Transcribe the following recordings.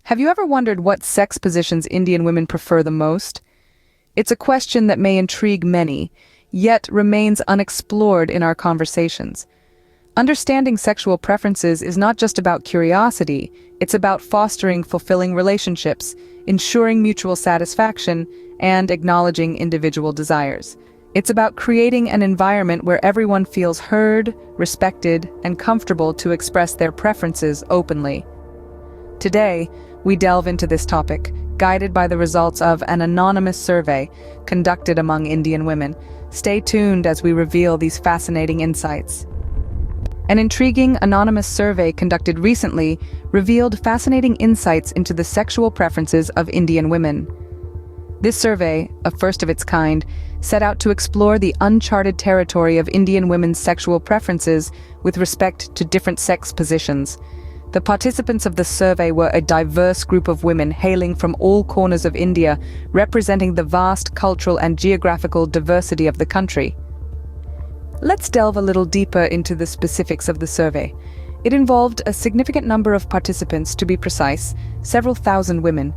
Have you ever wondered what sex positions Indian women prefer the most? It's a question that may intrigue many, yet remains unexplored in our conversations. Understanding sexual preferences is not just about curiosity, it's about fostering fulfilling relationships, ensuring mutual satisfaction, and acknowledging individual desires. It's about creating an environment where everyone feels heard, respected, and comfortable to express their preferences openly. Today, we delve into this topic, guided by the results of an anonymous survey conducted among Indian women. Stay tuned as we reveal these fascinating insights. An intriguing anonymous survey conducted recently revealed fascinating insights into the sexual preferences of Indian women. This survey, a first of its kind, set out to explore the uncharted territory of Indian women's sexual preferences with respect to different sex positions. The participants of the survey were a diverse group of women hailing from all corners of India, representing the vast cultural and geographical diversity of the country. Let's delve a little deeper into the specifics of the survey. It involved a significant number of participants, to be precise, several thousand women.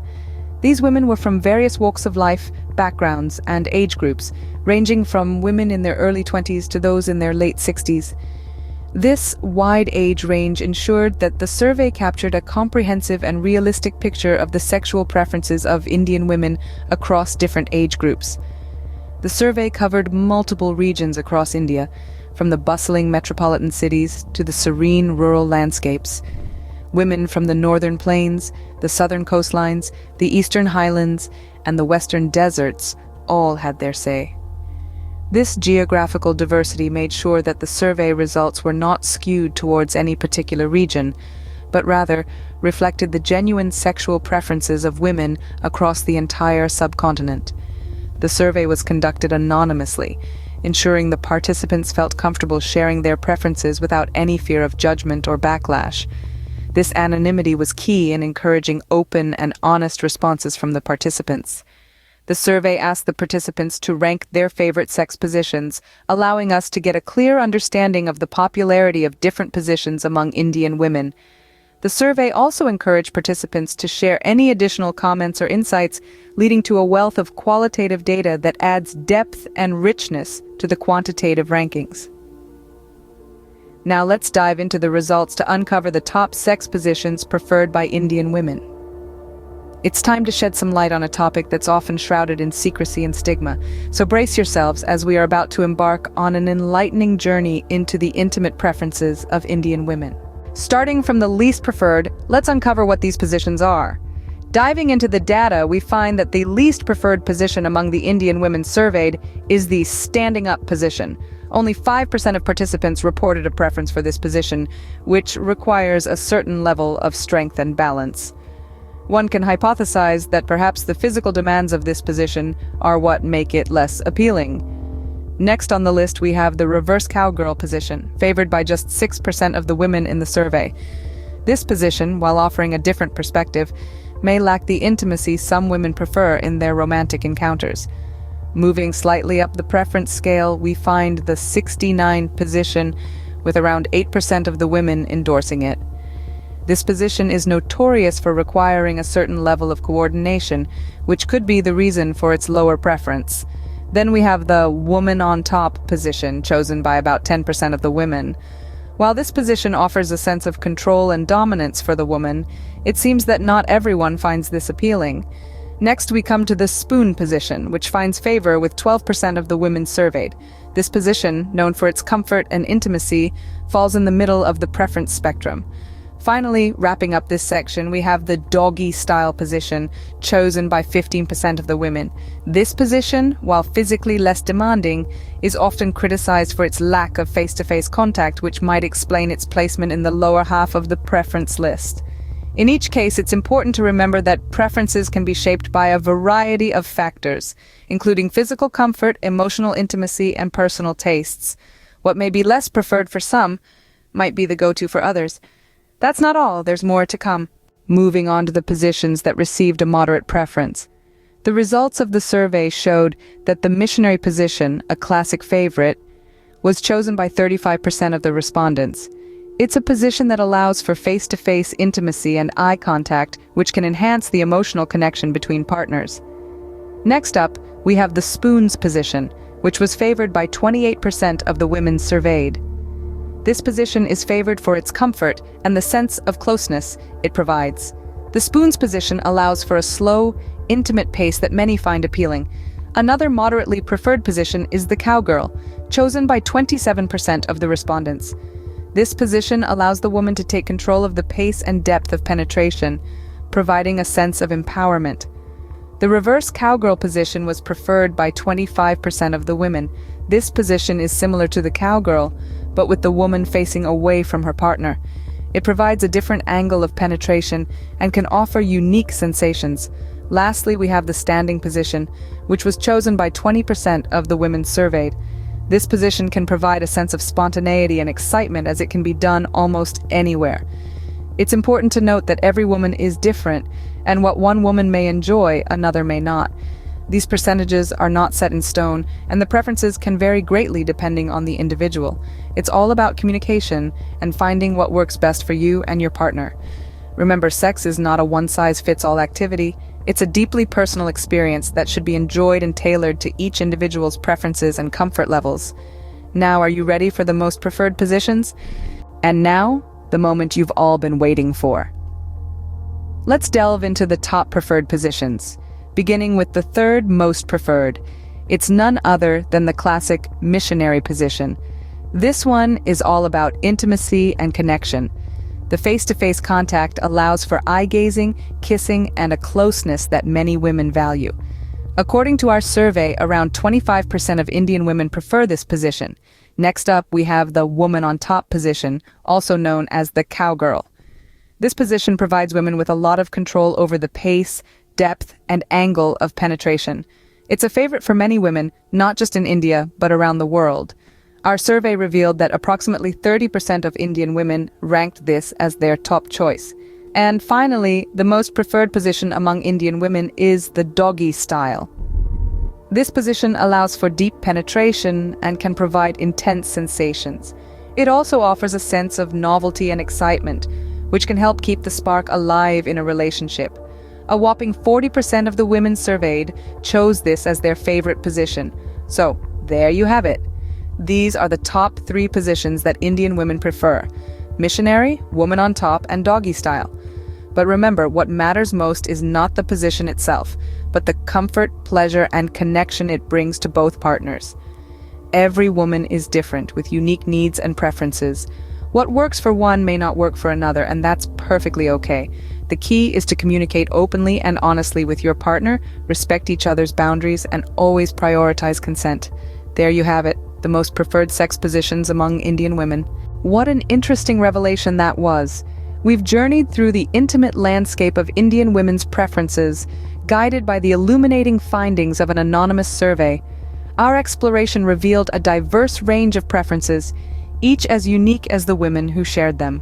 These women were from various walks of life, backgrounds, and age groups, ranging from women in their early 20s to those in their late 60s. This wide age range ensured that the survey captured a comprehensive and realistic picture of the sexual preferences of Indian women across different age groups. The survey covered multiple regions across India, from the bustling metropolitan cities to the serene rural landscapes. Women from the northern plains, the southern coastlines, the eastern highlands, and the western deserts all had their say. This geographical diversity made sure that the survey results were not skewed towards any particular region, but rather reflected the genuine sexual preferences of women across the entire subcontinent. The survey was conducted anonymously, ensuring the participants felt comfortable sharing their preferences without any fear of judgment or backlash. This anonymity was key in encouraging open and honest responses from the participants. The survey asked the participants to rank their favorite sex positions, allowing us to get a clear understanding of the popularity of different positions among Indian women. The survey also encouraged participants to share any additional comments or insights, leading to a wealth of qualitative data that adds depth and richness to the quantitative rankings. Now let's dive into the results to uncover the top sex positions preferred by Indian women. It's time to shed some light on a topic that's often shrouded in secrecy and stigma, so brace yourselves as we are about to embark on an enlightening journey into the intimate preferences of Indian women. Starting from the least preferred, let's uncover what these positions are. Diving into the data, we find that the least preferred position among the Indian women surveyed is the standing up position. Only 5% of participants reported a preference for this position, which requires a certain level of strength and balance. One can hypothesize that perhaps the physical demands of this position are what make it less appealing. Next on the list, we have the reverse cowgirl position, favored by just 6% of the women in the survey. This position, while offering a different perspective, may lack the intimacy some women prefer in their romantic encounters. Moving slightly up the preference scale, we find the 69 position, with around 8% of the women endorsing it. This position is notorious for requiring a certain level of coordination, which could be the reason for its lower preference. Then we have the woman on top position, chosen by about 10% of the women. While this position offers a sense of control and dominance for the woman, it seems that not everyone finds this appealing. Next, we come to the spoon position, which finds favor with 12% of the women surveyed. This position, known for its comfort and intimacy, falls in the middle of the preference spectrum. Finally, wrapping up this section, we have the doggy-style position, chosen by 15% of the women. This position, while physically less demanding, is often criticized for its lack of face-to-face contact, which might explain its placement in the lower half of the preference list. In each case, it's important to remember that preferences can be shaped by a variety of factors, including physical comfort, emotional intimacy, and personal tastes. What may be less preferred for some might be the go-to for others. That's not all, there's more to come. Moving on to the positions that received a moderate preference. The results of the survey showed that the missionary position, a classic favorite, was chosen by 35% of the respondents. It's a position that allows for face-to-face intimacy and eye contact, which can enhance the emotional connection between partners. Next up, we have the spoons position, which was favored by 28% of the women surveyed. This position is favored for its comfort and the sense of closeness it provides. The spoons position allows for a slow, intimate pace that many find appealing. Another moderately preferred position is the cowgirl, chosen by 27% of the respondents. This position allows the woman to take control of the pace and depth of penetration, providing a sense of empowerment. The reverse cowgirl position was preferred by 25% of the women. This position is similar to the cowgirl, but with the woman facing away from her partner. It provides a different angle of penetration and can offer unique sensations. Lastly, we have the standing position, which was chosen by 20% of the women surveyed. This position can provide a sense of spontaneity and excitement as it can be done almost anywhere. It's important to note that every woman is different, and what one woman may enjoy, another may not. These percentages are not set in stone, and the preferences can vary greatly depending on the individual. It's all about communication and finding what works best for you and your partner. Remember, sex is not a one-size-fits-all activity. It's a deeply personal experience that should be enjoyed and tailored to each individual's preferences and comfort levels. Now, are you ready for the most preferred positions? And now, the moment you've all been waiting for. Let's delve into the top preferred positions, beginning with the third most preferred. It's none other than the classic missionary position. This one is all about intimacy and connection. The face-to-face contact allows for eye-gazing, kissing, and a closeness that many women value. According to our survey, around 25% of Indian women prefer this position. Next up, we have the woman on top position, also known as the cowgirl. This position provides women with a lot of control over the pace, depth, and angle of penetration. It's a favorite for many women, not just in India, but around the world. Our survey revealed that approximately 30% of Indian women ranked this as their top choice. And finally, the most preferred position among Indian women is the doggy style. This position allows for deep penetration and can provide intense sensations. It also offers a sense of novelty and excitement, which can help keep the spark alive in a relationship. A whopping 40% of the women surveyed chose this as their favorite position. So, there you have it. These are the top 3 positions that Indian women prefer: missionary, woman on top, and doggy style. But remember, what matters most is not the position itself, but the comfort, pleasure, and connection it brings to both partners. Every woman is different, with unique needs and preferences. What works for one may not work for another, and that's perfectly okay. The key is to communicate openly and honestly with your partner, respect each other's boundaries, and always prioritize consent. There you have it. The most preferred sex positions among Indian women. What an interesting revelation that was. We've journeyed through the intimate landscape of Indian women's preferences, guided by the illuminating findings of an anonymous survey. Our exploration revealed a diverse range of preferences, each as unique as the women who shared them.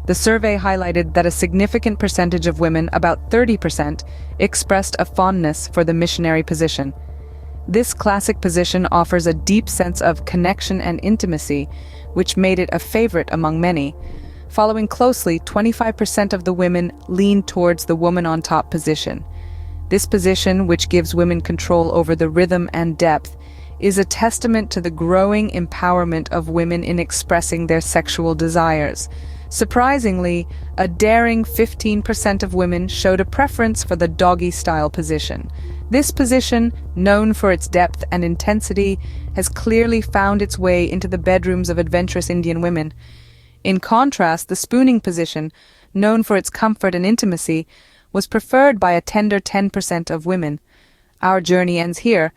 The survey highlighted that a significant percentage of women, about 30%, expressed a fondness for the missionary position. This classic position offers a deep sense of connection and intimacy, which made it a favorite among many. Following closely, 25% of the women leaned towards the woman on top position. This position, which gives women control over the rhythm and depth, is a testament to the growing empowerment of women in expressing their sexual desires. Surprisingly, a daring 15% of women showed a preference for the doggy-style position. This position, known for its depth and intensity, has clearly found its way into the bedrooms of adventurous Indian women. In contrast, the spooning position, known for its comfort and intimacy, was preferred by a tender 10% of women. Our journey ends here,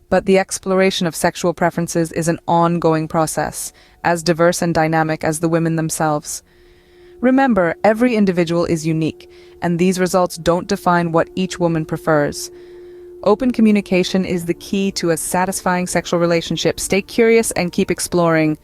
but the exploration of sexual preferences is an ongoing process, as diverse and dynamic as the women themselves. Remember, every individual is unique, and these results don't define what each woman prefers. Open communication is the key to a satisfying sexual relationship. Stay curious and keep exploring.